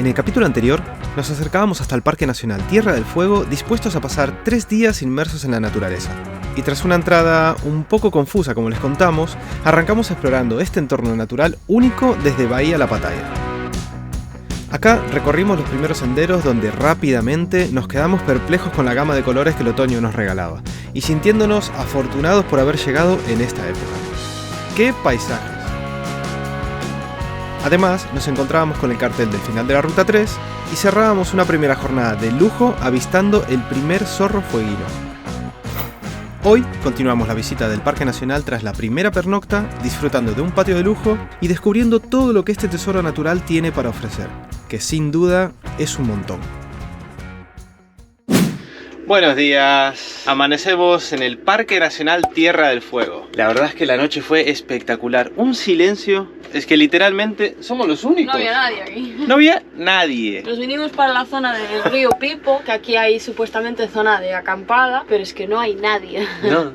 En el capítulo anterior, nos acercábamos hasta el Parque Nacional Tierra del Fuego, dispuestos a pasar 3 días inmersos en la naturaleza. Y tras una entrada un poco confusa, como les contamos, arrancamos explorando este entorno natural único desde Bahía La Pataya. Acá recorrimos los primeros senderos donde rápidamente nos quedamos perplejos con la gama de colores que el otoño nos regalaba, y sintiéndonos afortunados por haber llegado en esta época. ¡Qué paisajes! Además, nos encontrábamos con el cartel del final de la Ruta 3 y cerrábamos una primera jornada de lujo avistando el primer zorro fueguino. Hoy continuamos la visita del Parque Nacional tras la primera pernocta, disfrutando de un patio de lujo y descubriendo todo lo que este tesoro natural tiene para ofrecer, que sin duda es un montón. Buenos días, amanecemos en el Parque Nacional Tierra del Fuego. La verdad es que la noche fue espectacular, un silencio, es que literalmente somos los únicos. No había nadie aquí. No había nadie. Nos vinimos para la zona del río Pipo, que aquí hay supuestamente zona de acampada, pero es que no hay nadie. No,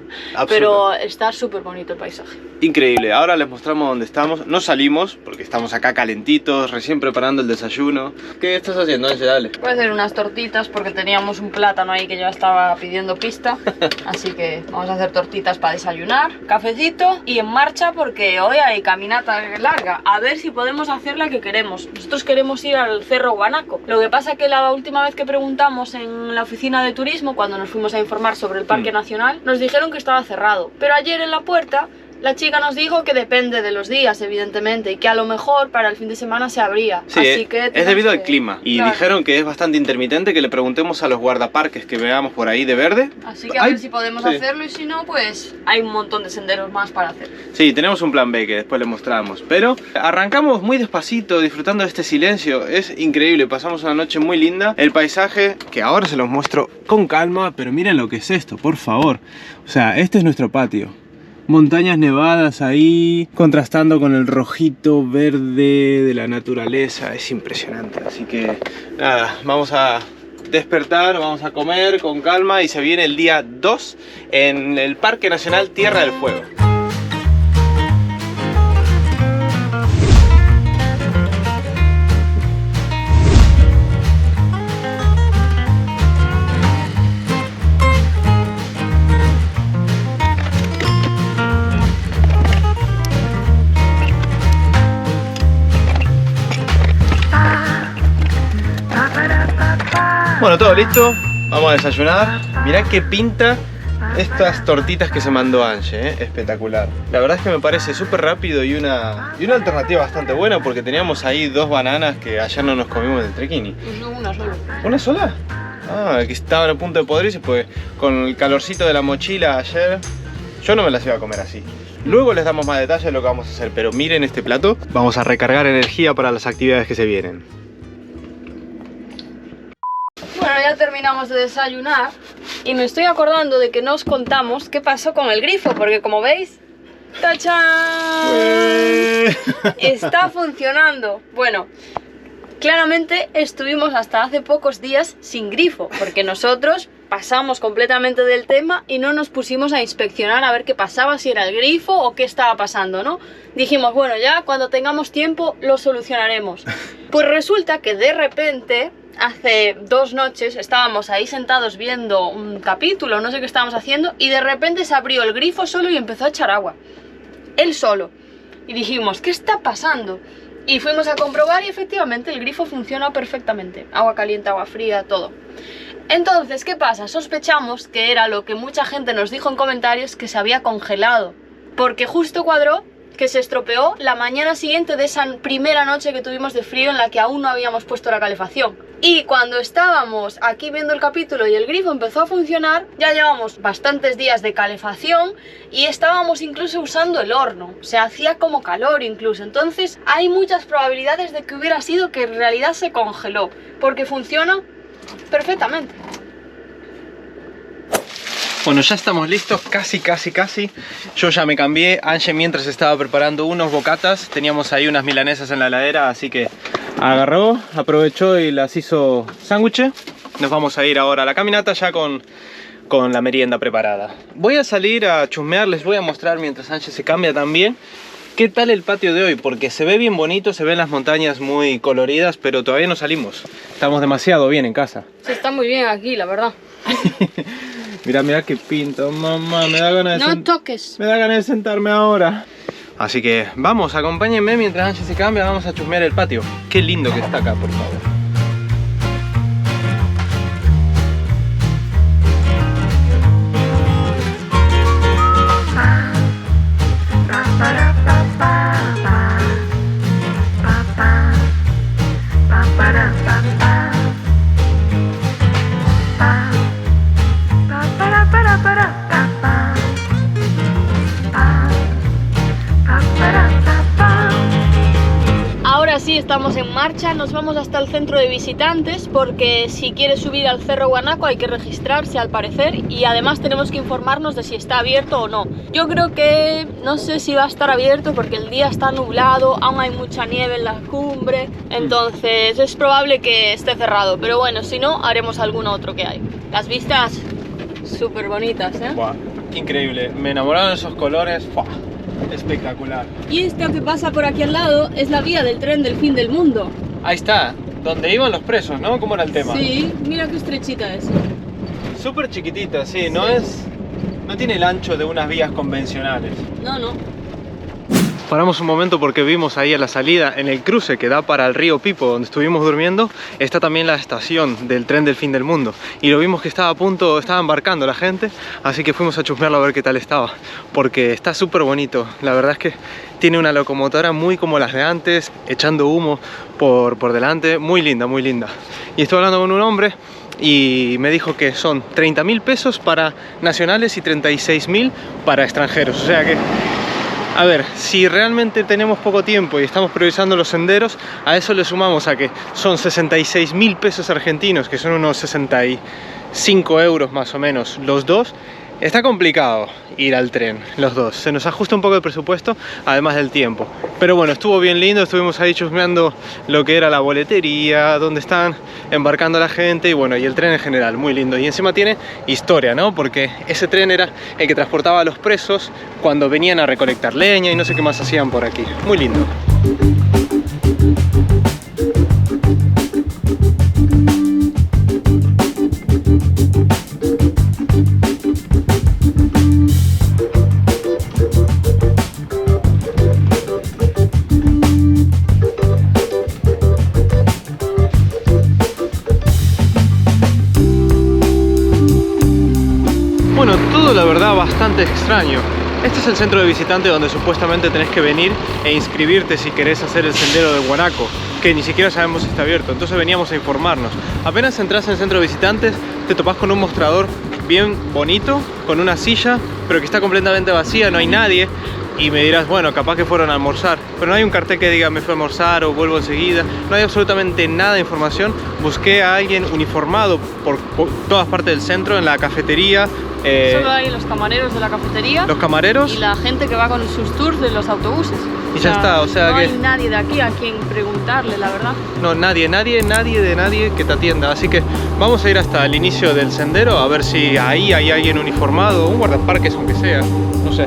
pero está súper bonito el paisaje. Increíble, ahora les mostramos dónde estamos. No salimos porque estamos acá calentitos, recién preparando el desayuno. ¿Qué estás haciendo, Ange? Dale. Voy a hacer unas tortitas porque teníamos un plátano ahí que ya estaba pidiendo pista. Así que vamos a hacer tortitas para desayunar, cafecito y en marcha porque hoy hay caminata larga. A ver si podemos hacer la que queremos. Nosotros queremos ir al Cerro Guanaco. Lo que pasa que la última vez que preguntamos en la oficina de turismo, cuando nos fuimos a informar sobre el Parque Nacional, nos dijeron que estaba cerrado. Pero ayer en la puerta la chica nos dijo que depende de los días, evidentemente, y que a lo mejor para el fin de semana se abría. Sí, así que es debido al clima. Y claro, dijeron que es bastante intermitente, que le preguntemos a los guardaparques que veamos por ahí de verde. Así que a ver si podemos hacerlo, y si no, pues hay un montón de senderos más para hacer. Sí, tenemos un plan B que después les mostramos. Pero arrancamos muy despacito, disfrutando de este silencio. Es increíble, pasamos una noche muy linda. El paisaje, que ahora se los muestro con calma, pero miren lo que es esto, por favor. O sea, este es nuestro patio. Montañas nevadas ahí, contrastando con el rojito verde de la naturaleza. Es impresionante, así que nada, vamos a despertar, vamos a comer con calma y se viene el día 2 en el Parque Nacional Tierra del Fuego. Bueno, todo listo, vamos a desayunar. Mirá qué pinta estas tortitas que se mandó Ange, espectacular. La verdad es que me parece súper rápido y una alternativa bastante buena, porque teníamos ahí 2 bananas que ayer no nos comimos del trequini. No, una sola. ¿Una sola? Ah, que estaban a punto de podrirse, pues con el calorcito de la mochila ayer, yo no me las iba a comer así. Luego les damos más detalles de lo que vamos a hacer, pero miren este plato. Vamos a recargar energía para las actividades que se vienen. Bueno, ya terminamos de desayunar y me estoy acordando de que no os contamos qué pasó con el grifo, porque como veis, ¡tachán! Está funcionando. Bueno, claramente estuvimos hasta hace pocos días sin grifo, porque nosotros pasamos completamente del tema y no nos pusimos a inspeccionar a ver qué pasaba, si era el grifo o qué estaba pasando, ¿no? Dijimos, bueno, ya cuando tengamos tiempo lo solucionaremos. Pues resulta que de repente, hace 2 noches, estábamos ahí sentados viendo un capítulo, no sé qué estábamos haciendo, y de repente se abrió el grifo solo y empezó a echar agua. Él solo. Y dijimos, ¿qué está pasando? Y fuimos a comprobar y efectivamente el grifo funciona perfectamente. Agua caliente, agua fría, todo. Entonces, ¿qué pasa? Sospechamos que era lo que mucha gente nos dijo en comentarios, que se había congelado. Porque justo cuadró que se estropeó la mañana siguiente de esa primera noche que tuvimos de frío en la que aún no habíamos puesto la calefacción. Y cuando estábamos aquí viendo el capítulo y el grifo empezó a funcionar, ya llevamos bastantes días de calefacción y estábamos incluso usando el horno. Se hacía como calor incluso. Entonces hay muchas probabilidades de que hubiera sido que en realidad se congeló, porque funciona perfectamente. Bueno, ya estamos listos, casi. Yo ya me cambié. Ange mientras estaba preparando unos bocatas. Teníamos ahí unas milanesas en la heladera, así que agarró, aprovechó y las hizo sándwiches. Nos vamos a ir ahora a la caminata ya con la merienda preparada. Voy a salir a chusmear, les voy a mostrar mientras Ange se cambia también ¿Qué tal el patio de hoy? Porque se ve bien bonito, se ven las montañas muy coloridas, pero todavía no salimos. Estamos demasiado bien en casa. Se está muy bien aquí, la verdad. Mira, mira qué pinto, mamá, me da ganas de No toques. Me da ganas de sentarme ahora. Así que vamos, acompáñenme mientras Angie se cambia, vamos a chusmear el patio. Qué lindo que está acá, por favor. Ahora sí, estamos en marcha, nos vamos hasta el centro de visitantes porque si quieres subir al Cerro Guanaco hay que registrarse al parecer y además tenemos que informarnos de si está abierto o no. Yo creo que no sé si va a estar abierto porque el día está nublado, aún hay mucha nieve en la cumbre, entonces es probable que esté cerrado, pero bueno, si no, haremos algún otro que hay. Las vistas súper bonitas, ¿eh? Wow, increíble, me enamoraron esos colores. Wow. Espectacular. Y esto que pasa por aquí al lado es la vía del tren del fin del mundo. Ahí está, donde iban los presos, ¿no? ¿Cómo era el tema? Sí, mira qué estrechita es. Súper chiquitita, sí, no tiene el ancho de unas vías convencionales. No. Paramos un momento porque vimos ahí a la salida, en el cruce que da para el río Pipo, donde estuvimos durmiendo, está también la estación del tren del fin del mundo. Y lo vimos que estaba a punto, estaba embarcando la gente, así que fuimos a chusmearlo a ver qué tal estaba. Porque está súper bonito, la verdad es que tiene una locomotora muy como las de antes, echando humo por delante, muy linda, muy linda. Y estoy hablando con un hombre y me dijo que son 30.000 pesos para nacionales y 36.000 para extranjeros, o sea que... A ver, si realmente tenemos poco tiempo y estamos priorizando los senderos, a eso le sumamos a que son 66.000 pesos argentinos, que son unos 65 euros más o menos los dos. Está complicado ir al tren, los dos. Se nos ajusta un poco el presupuesto, además del tiempo. Pero bueno, estuvo bien lindo, estuvimos ahí chusmeando lo que era la boletería, donde están embarcando a la gente y bueno, y el tren en general, muy lindo. Y encima tiene historia, ¿no? Porque ese tren era el que transportaba a los presos cuando venían a recolectar leña y no sé qué más hacían por aquí. Muy lindo. Bueno, todo la verdad bastante extraño. Este es el centro de visitantes donde supuestamente tenés que venir e inscribirte si querés hacer el sendero de Guanaco, que ni siquiera sabemos si está abierto, entonces veníamos a informarnos. Apenas entras en el centro de visitantes, te topás con un mostrador bien bonito, con una silla, pero que está completamente vacía, no hay nadie. Y me dirás, bueno, capaz que fueron a almorzar, pero no hay un cartel que diga me fui a almorzar o vuelvo enseguida, no hay absolutamente nada de información. Busqué a alguien uniformado por todas partes del centro, en la cafetería. Solo hay los camareros de la cafetería. Los camareros. Y la gente que va con sus tours de los autobuses. Y ya está, o sea no que... hay nadie de aquí a quien preguntarle, la verdad. No, nadie que te atienda, así que vamos a ir hasta el inicio del sendero a ver si ahí hay alguien uniformado, un guardaparques aunque sea, no sé.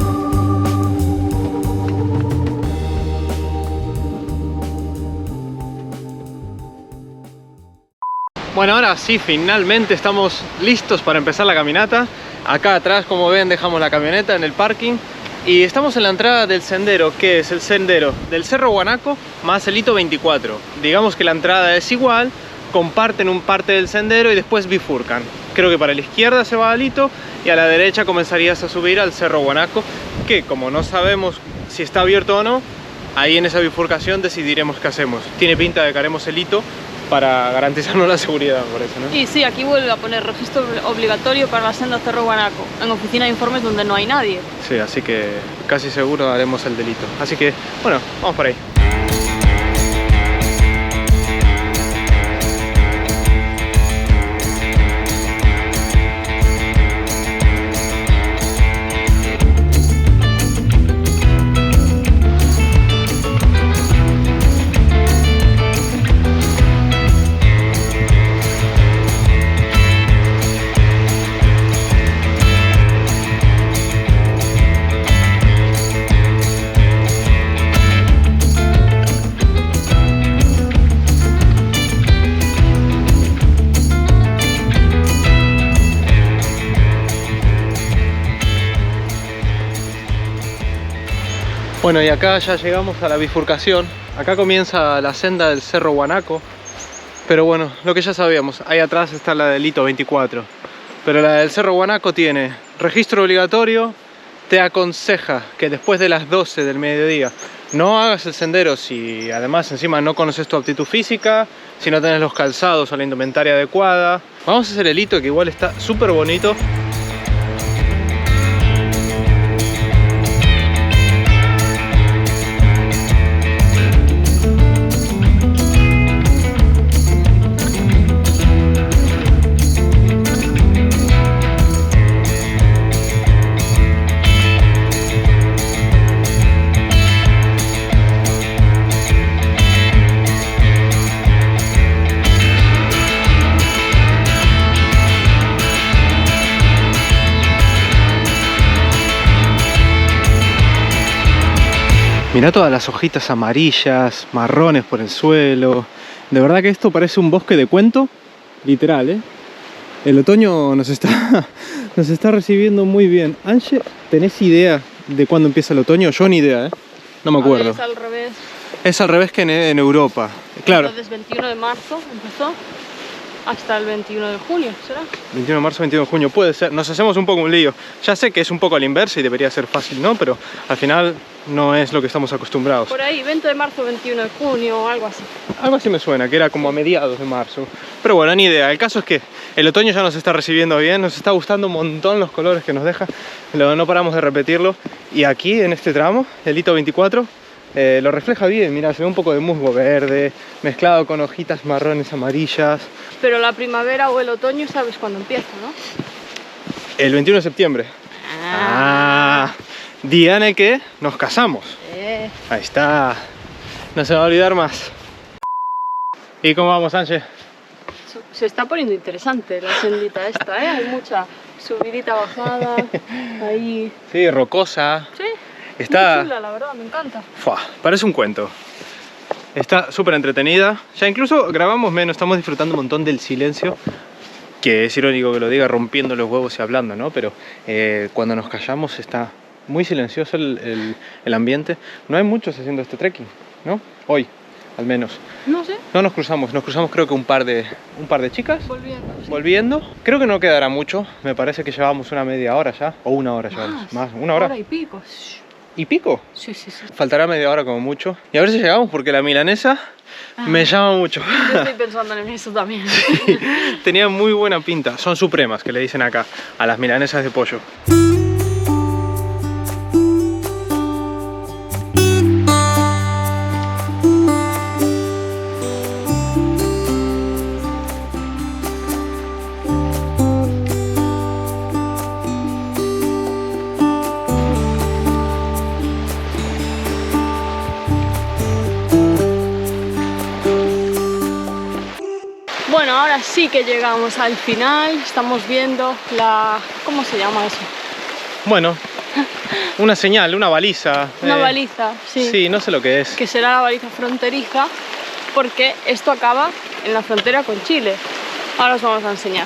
Bueno, ahora sí, finalmente estamos listos para empezar la caminata. Acá atrás, como ven, dejamos la camioneta en el parking y estamos en la entrada del sendero, que es el sendero del Cerro Guanaco más el hito 24. Digamos que la entrada es igual, comparten un parte del sendero y después bifurcan. Creo que para la izquierda se va al hito y a la derecha comenzarías a subir al Cerro Guanaco, que como no sabemos si está abierto o no, ahí en esa bifurcación decidiremos qué hacemos. Tiene pinta de que haremos el hito para garantizarnos la seguridad, por eso, ¿no? Y sí, aquí vuelve a poner registro obligatorio para la senda Cerro Guanaco, en oficina de informes donde no hay nadie. Sí, así que casi seguro haremos el delito. Así que, bueno, vamos por ahí. Bueno, y acá ya llegamos a la bifurcación. Acá comienza la senda del Cerro Guanaco. Pero bueno, lo que ya sabíamos, ahí atrás está la del Hito 24. Pero la del Cerro Guanaco tiene registro obligatorio. Te aconseja que después de las 12 del mediodía no hagas el sendero si además encima no conoces tu aptitud física, si no tenés los calzados o la indumentaria adecuada. Vamos a hacer el Hito, que igual está súper bonito. Mirá todas las hojitas amarillas, marrones por el suelo. De verdad que esto parece un bosque de cuento, literal, ¿eh? El otoño nos está recibiendo muy bien. Ange, ¿tenés idea de cuándo empieza el otoño? Yo ni idea, ¿eh? No me acuerdo. Es al revés. Es al revés que en Europa. Claro. Entonces 21 de marzo empezó hasta el 21 de junio, ¿será? 21 de marzo, 21 de junio, puede ser. Nos hacemos un poco un lío. Ya sé que es un poco a la inversa y debería ser fácil, ¿no? Pero al final no es lo que estamos acostumbrados. Por ahí, 20 de marzo, 21 de junio o algo así. Algo así me suena, que era como a mediados de marzo. Pero bueno, ni idea. El caso es que el otoño ya nos está recibiendo bien, nos está gustando un montón los colores que nos deja. No paramos de repetirlo. Y aquí, en este tramo, el Hito 24, lo refleja bien. Mira, se ve un poco de musgo verde, mezclado con hojitas marrones amarillas. Pero la primavera o el otoño sabes cuándo empieza, ¿no? El 21 de septiembre. Día en el que nos casamos. Ahí está. No se va a olvidar más. ¿Y cómo vamos, Ángel? Se está poniendo interesante la sendita esta, ¿eh? Hay mucha subidita, bajada, ahí... Sí, rocosa. Sí, está muy chula, la verdad, me encanta. Parece un cuento. Está súper entretenida. Ya incluso grabamos menos, estamos disfrutando un montón del silencio. Que es irónico que lo diga rompiendo los huevos y hablando, ¿no? Pero cuando nos callamos está muy silencioso el ambiente. No hay muchos haciendo este trekking, ¿no? Hoy, al menos. No sé. No nos cruzamos creo que un par de chicas. Volviendo. Sí. Volviendo. Creo que no quedará mucho. Me parece que llevamos una media hora ya. O una hora llevamos. Más, una hora. Hora y pico. ¿Y pico? Sí, sí, sí. Faltará media hora como mucho. Y a ver si llegamos porque la milanesa me llama mucho. Yo estoy pensando en eso también. Tenía muy buena pinta. Son supremas, que le dicen acá, a las milanesas de pollo. Bueno, ahora sí que llegamos al final. Estamos viendo la... ¿cómo se llama eso? Bueno, una señal, una baliza. Una baliza, sí. Sí, no sé lo que es. Que será la baliza fronteriza, porque esto acaba en la frontera con Chile. Ahora os vamos a enseñar.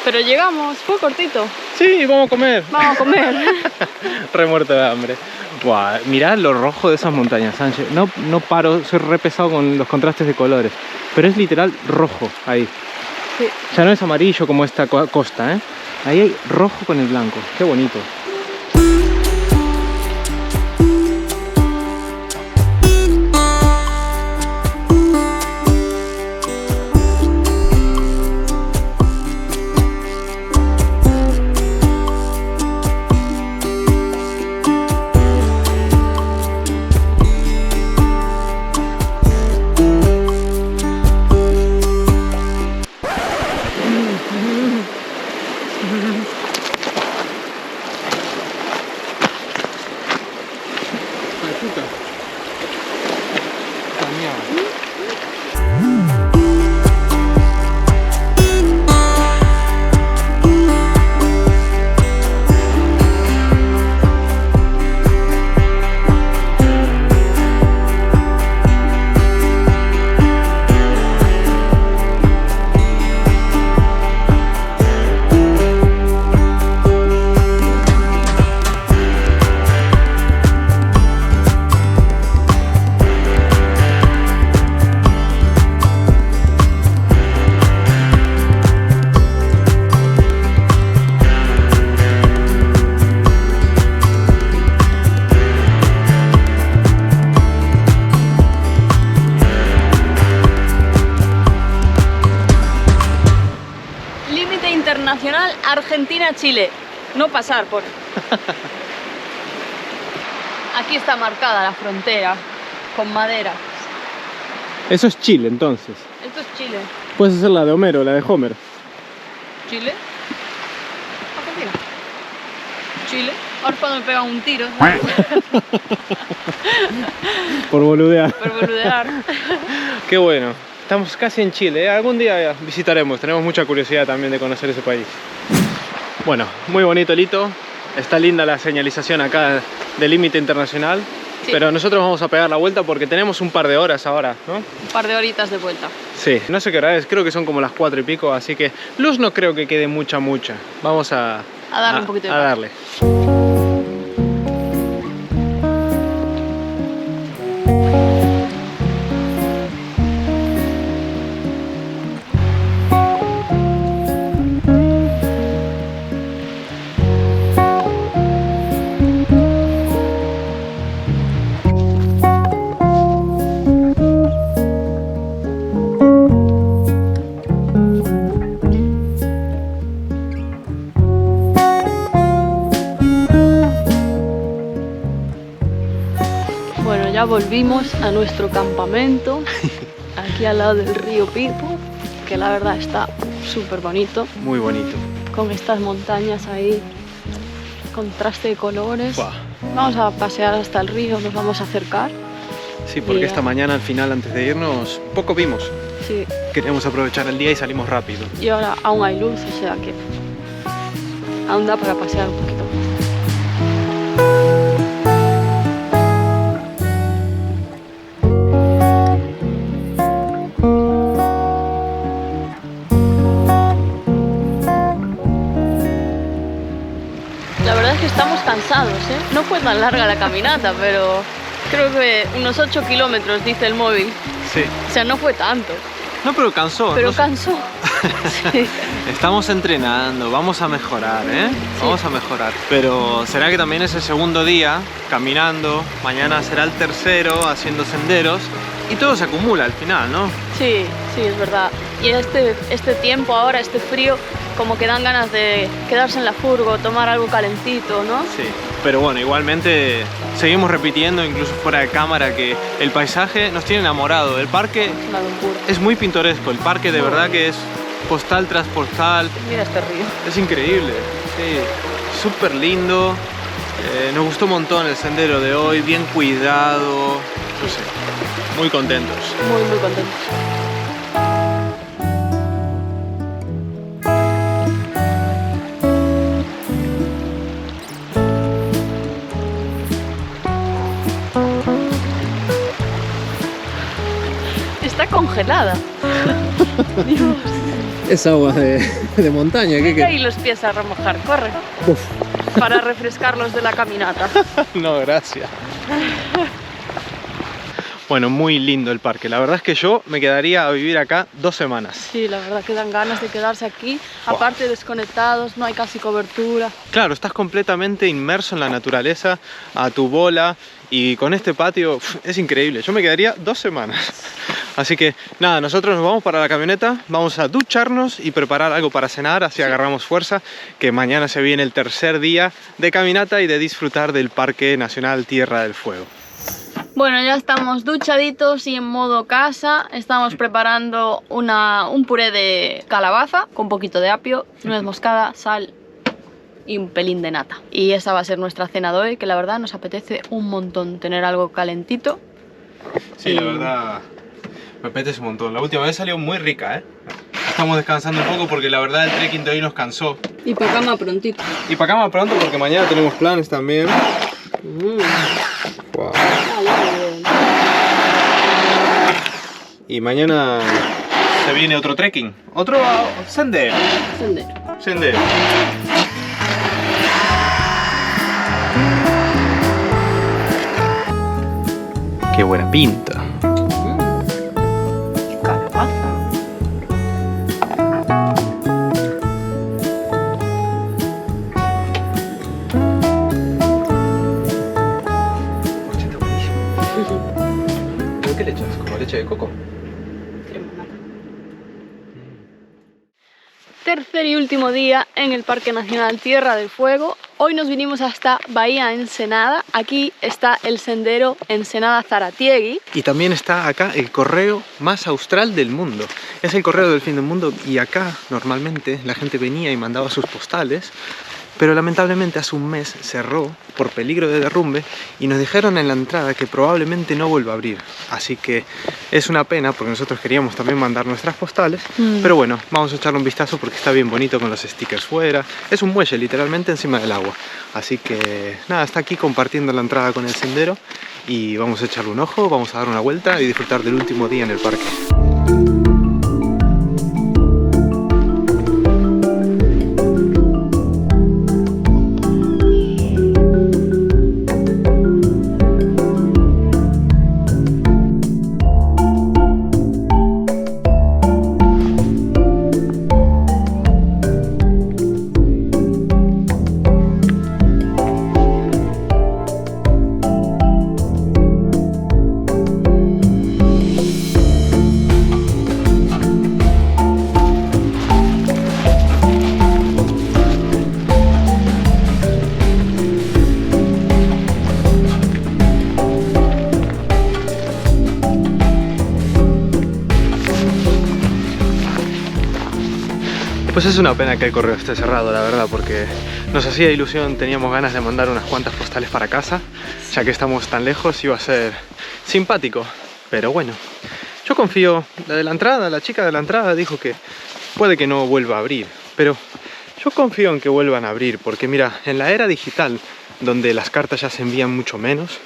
Pero llegamos, fue cortito. Sí, vamos a comer. Vamos a comer. Re muerto de hambre. Buah, mirá lo rojo de esas montañas, Sánchez. No paro, soy re pesado con los contrastes de colores. Pero es literal rojo ahí. Sí. Ya no es amarillo como esta costa, ¿eh? Ahí hay rojo con el blanco. Qué bonito. Argentina-Chile. No pasar por... Aquí está marcada la frontera, con madera. Eso es Chile, entonces. Esto es Chile. Puedes hacer la de Homero, la de Homer. ¿Chile? Argentina. Chile. Ahora cuando me pegan un tiro. Por boludear. Por boludear. Qué bueno. Estamos casi en Chile, ¿eh? Algún día visitaremos. Tenemos mucha curiosidad también de conocer ese país. Bueno, muy bonito el hito. Está linda la señalización acá del límite internacional. Sí. Pero nosotros vamos a pegar la vuelta porque tenemos un par de horas ahora, ¿no? Un par de horitas de vuelta. Sí, no sé qué hora es, creo que son como las 4 y pico, así que luz no creo que quede mucha. Vamos a darle un poquito de a darle. Ya volvimos a nuestro campamento, aquí al lado del río Pipo, que la verdad está súper bonito. Muy bonito. Con estas montañas ahí, contraste de colores. Wow. Vamos a pasear hasta el río, nos vamos a acercar. Sí, porque esta mañana al final, antes de irnos, poco vimos. Sí. Queríamos aprovechar el día y salimos rápido. Y ahora aún hay luz, o sea que aún da para pasear un poquito. Estamos cansados, ¿eh? No fue tan larga la caminata, pero creo que unos 8 kilómetros, dice el móvil. Sí. O sea, no fue tanto. No, pero cansó. Pero no cansó. Sí. Estamos entrenando, vamos a mejorar, ¿eh? Sí. Vamos a mejorar. Pero será que también es el segundo día caminando, mañana será el tercero haciendo senderos y todo se acumula al final, ¿no? Sí, sí, es verdad. Y este tiempo ahora, este frío, como que dan ganas de quedarse en la furgo, tomar algo calentito, ¿no? Sí, pero bueno, igualmente seguimos repitiendo, incluso fuera de cámara, que el paisaje nos tiene enamorado. El parque es muy pintoresco, el parque de verdad que es postal tras postal. Mira este río. Es increíble, sí, súper lindo. Nos gustó un montón el sendero de hoy, bien cuidado, no sé, muy contentos. Muy, muy contentos. Está congelada. Dios. Es agua de montaña. Mete ahí los pies a remojar, corre. Uf. Para refrescarlos de la caminata. No, gracias. Bueno, muy lindo el parque. La verdad es que yo me quedaría a vivir acá 2 semanas. Sí, la verdad que dan ganas de quedarse aquí. Wow. Aparte desconectados, no hay casi cobertura. Claro, estás completamente inmerso en la naturaleza, a tu bola. Y con este patio es increíble. Yo me quedaría 2 semanas. Así que nada, nosotros nos vamos para la camioneta, vamos a ducharnos y preparar algo para cenar, así agarramos fuerza, que mañana se viene el tercer día de caminata y de disfrutar del Parque Nacional Tierra del Fuego. Bueno, ya estamos duchaditos y en modo casa. Estamos preparando un puré de calabaza con un poquito de apio, nuez moscada, sal y un pelín de nata. Y esa va a ser nuestra cena de hoy, que la verdad nos apetece un montón tener algo calentito. Sí, la verdad me apetece un montón. La última vez salió muy rica, ¿eh? Estamos descansando un poco porque la verdad el trekking de hoy nos cansó. Y para cama prontito. Y para cama pronto porque mañana tenemos planes también. Wow. Y mañana se viene otro trekking. Otro sendero. Sendero. Qué buena pinta. Calabaza. ¿Pero qué le echas? ¿Como leche de coco? Crema nata. tercer y último día en el Parque Nacional Tierra del Fuego. Hoy nos vinimos hasta Bahía Ensenada. Aquí está el sendero Ensenada-Zaratiegui. Y también está acá el correo más austral del mundo. Es el correo del fin del mundo y acá normalmente la gente venía y mandaba sus postales. Pero lamentablemente hace un mes cerró por peligro de derrumbe y nos dijeron en la entrada que probablemente no vuelva a abrir. Así que es una pena porque nosotros queríamos también mandar nuestras postales. Pero bueno, vamos a echarle un vistazo porque está bien bonito con los stickers fuera. Es un muelle literalmente encima del agua. Así que nada, está aquí compartiendo la entrada con el sendero y vamos a echarle un ojo, vamos a dar una vuelta y disfrutar del último día en el parque. Pues es una pena que el correo esté cerrado, la verdad, porque nos hacía ilusión, teníamos ganas de mandar unas cuantas postales para casa, ya que estamos tan lejos, iba a ser simpático, pero bueno. Yo confío, la chica de la entrada dijo que puede que no vuelva a abrir, pero yo confío en que vuelvan a abrir, porque mira, en la era digital, donde las cartas ya se envían mucho menos,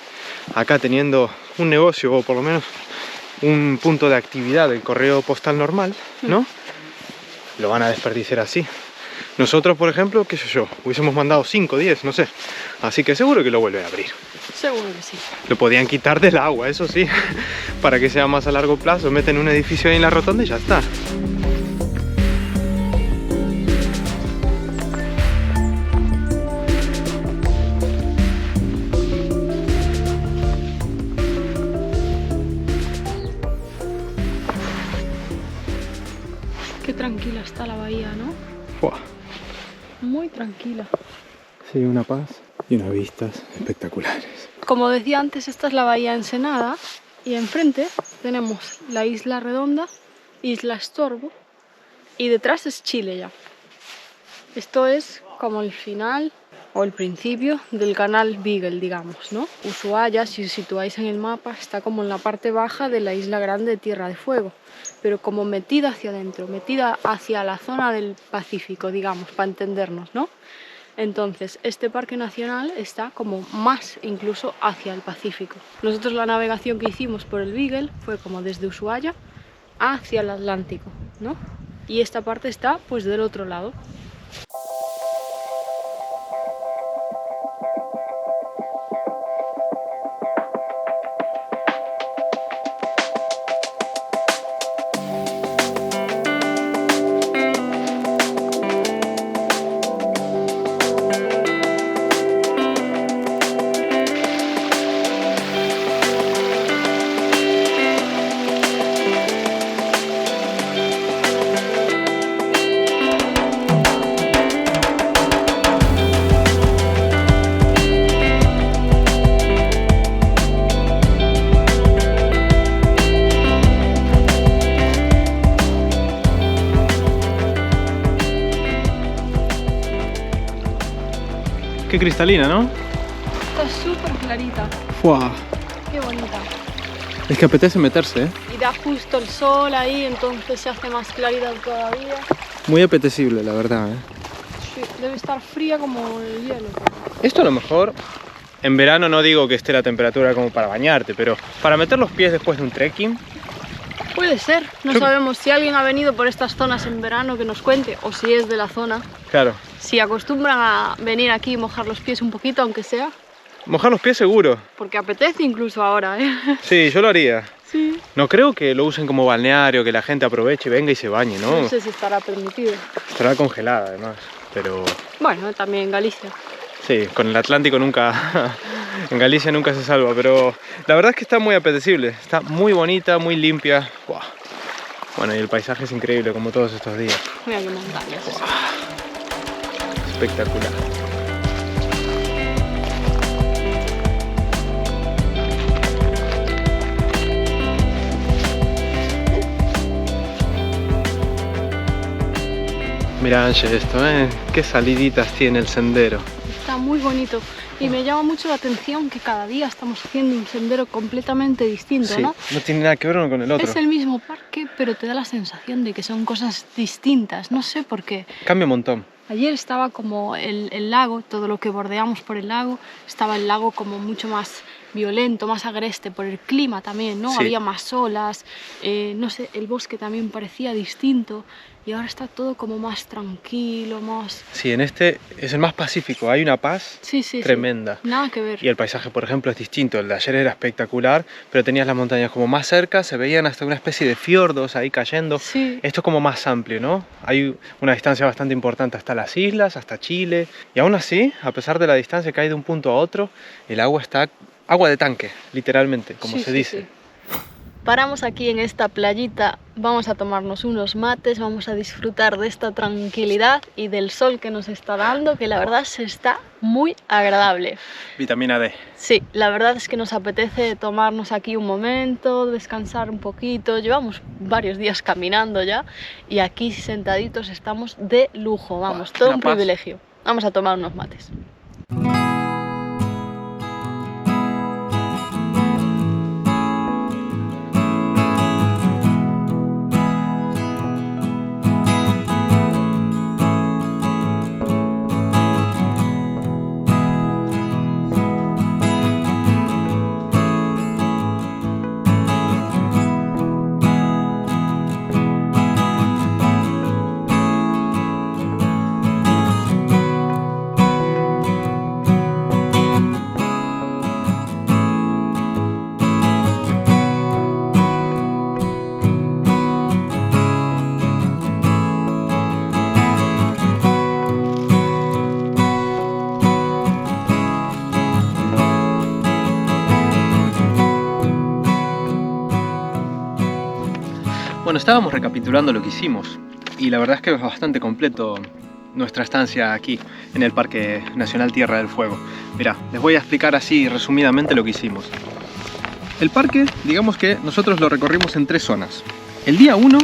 acá teniendo un negocio o por lo menos un punto de actividad del correo postal normal, ¿no? Lo van a desperdiciar así. Nosotros, por ejemplo, qué sé yo, hubiésemos mandado 5, 10, no sé. Así que seguro que lo vuelven a abrir. Seguro que sí. Lo podían quitar del agua, eso sí, para que sea más a largo plazo. Meten un edificio ahí en la rotonda y ya está. Qué tranquila está la bahía, ¿no? ¡Fua! Muy tranquila. Sí, una paz y unas vistas espectaculares. Como decía antes, esta es la bahía Ensenada y enfrente tenemos la Isla Redonda, Isla Estorbo y detrás es Chile ya. Esto es como el final o el principio del canal Beagle, digamos, ¿no? Ushuaia, si os situáis en el mapa, está como en la parte baja de la isla grande de Tierra de Fuego, pero como metida hacia adentro, metida hacia la zona del Pacífico, digamos, para entendernos, ¿no? Entonces, este parque nacional está como más incluso hacia el Pacífico. Nosotros la navegación que hicimos por el Beagle fue como desde Ushuaia hacia el Atlántico, ¿no? Y esta parte está pues del otro lado. Qué cristalina, ¿no? Está súper clarita. ¡Fua! Qué bonita. Es que apetece meterse, ¿eh? Y da justo el sol ahí, entonces se hace más claridad todavía. Muy apetecible, la verdad, ¿eh? Sí, debe estar fría como el hielo. Esto a lo mejor, en verano no digo que esté la temperatura como para bañarte, pero para meter los pies después de un trekking... Puede ser, no sabemos si alguien ha venido por estas zonas en verano que nos cuente, o si es de la zona. Claro. Si acostumbran a venir aquí y mojar los pies un poquito, aunque sea. Mojar los pies seguro. Porque apetece incluso ahora, ¿eh? Sí, yo lo haría. Sí. No creo que lo usen como balneario, que la gente aproveche, venga y se bañe, ¿no? No sé si estará permitido. Estará congelada además, pero... Bueno, también en Galicia. Sí, con el Atlántico nunca... en Galicia nunca se salva, pero la verdad es que está muy apetecible. Está muy bonita, muy limpia. ¡Wow! Bueno, y el paisaje es increíble como todos estos días. Mira qué montañas. Espectacular. Mira, Ángel, esto, qué saliditas tiene el sendero. Está muy bonito y me llama mucho la atención que cada día estamos haciendo un sendero completamente distinto, Sí, ¿no? no tiene nada que ver uno con el otro. Es el mismo parque, pero te da la sensación de que son cosas distintas, no sé por qué. Cambia un montón. Ayer estaba como el lago, todo lo que bordeamos por el lago, estaba el lago como mucho más violento, más agreste por el clima también, ¿no? Sí. Había más olas, no sé, el bosque también parecía distinto y ahora está todo como más tranquilo, más... Sí, en este es el más pacífico, hay una paz Sí, sí, tremenda. sí. Nada que ver. Y el paisaje, por ejemplo, es distinto. El de ayer era espectacular, pero tenías las montañas como más cerca, se veían hasta una especie de fiordos ahí cayendo. Sí. Esto es como más amplio, ¿no? Hay una distancia bastante importante hasta las islas, hasta Chile. Y aún así, a pesar de la distancia que hay de un punto a otro, el agua está... agua de tanque, literalmente, como Sí, se sí, dice. sí. Paramos aquí en esta playita, vamos a tomarnos unos mates, vamos a disfrutar de esta tranquilidad y del sol que nos está dando, que la verdad se está muy agradable. Vitamina D. Sí, la verdad es que nos apetece tomarnos aquí un momento, descansar un poquito. Llevamos varios días caminando ya y aquí sentaditos estamos de lujo, vamos, todo una un paz. privilegio. Vamos a tomar unos mates. Bueno, estábamos recapitulando lo que hicimos y la verdad es que es bastante completo nuestra estancia aquí en el Parque Nacional Tierra del Fuego. Mirá, les voy a explicar así resumidamente lo que hicimos. El parque, digamos que nosotros lo recorrimos en 3 zonas. El día 1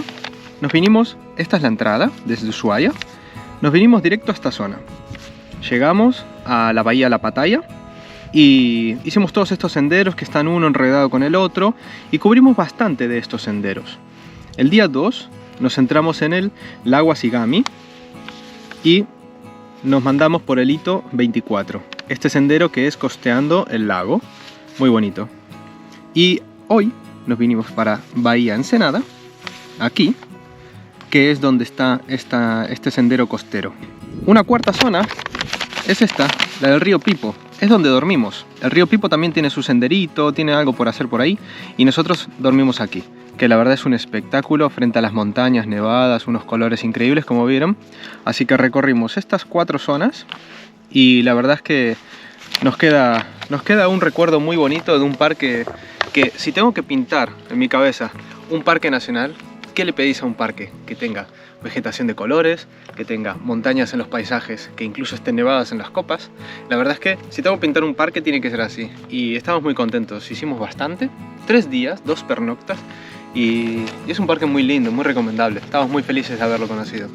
nos vinimos, esta es la entrada desde Ushuaia, nos vinimos directo a esta zona. Llegamos a la bahía La Pataya y hicimos todos estos senderos que están uno enredado con el otro y cubrimos bastante de estos senderos. El día 2 nos centramos en el lago Asigami y nos mandamos por el hito 24, este sendero que es costeando el lago, muy bonito. Y hoy nos vinimos para Bahía Ensenada, aquí, que es donde está este sendero costero. Una cuarta zona es esta, la del río Pipo, es donde dormimos. El río Pipo también tiene su senderito, tiene algo por hacer por ahí y nosotros dormimos aquí, que la verdad es un espectáculo frente a las montañas nevadas, unos colores increíbles como vieron. Así que recorrimos estas 4 zonas y la verdad es que nos queda un recuerdo muy bonito de un parque que, si tengo que pintar en mi cabeza un parque nacional, ¿qué le pedís a un parque? Que tenga vegetación de colores, que tenga montañas en los paisajes, que incluso estén nevadas en las copas. La verdad es que si tengo que pintar un parque tiene que ser así y estamos muy contentos, hicimos bastante, 3 días, 2 pernoctas y es un parque muy lindo, muy recomendable, estamos muy felices de haberlo conocido.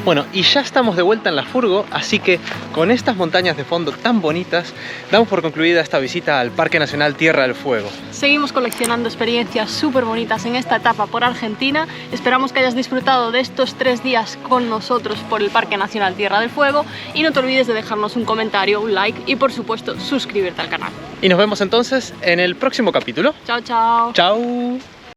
Bueno, y ya estamos de vuelta en la furgo, así que con estas montañas de fondo tan bonitas, damos por concluida esta visita al Parque Nacional Tierra del Fuego. Seguimos coleccionando experiencias súper bonitas en esta etapa por Argentina. Esperamos que hayas disfrutado de estos 3 días con nosotros por el Parque Nacional Tierra del Fuego y no te olvides de dejarnos un comentario, un like y por supuesto suscribirte al canal. Y nos vemos entonces en el próximo capítulo. Chao, chao. ¡Chao!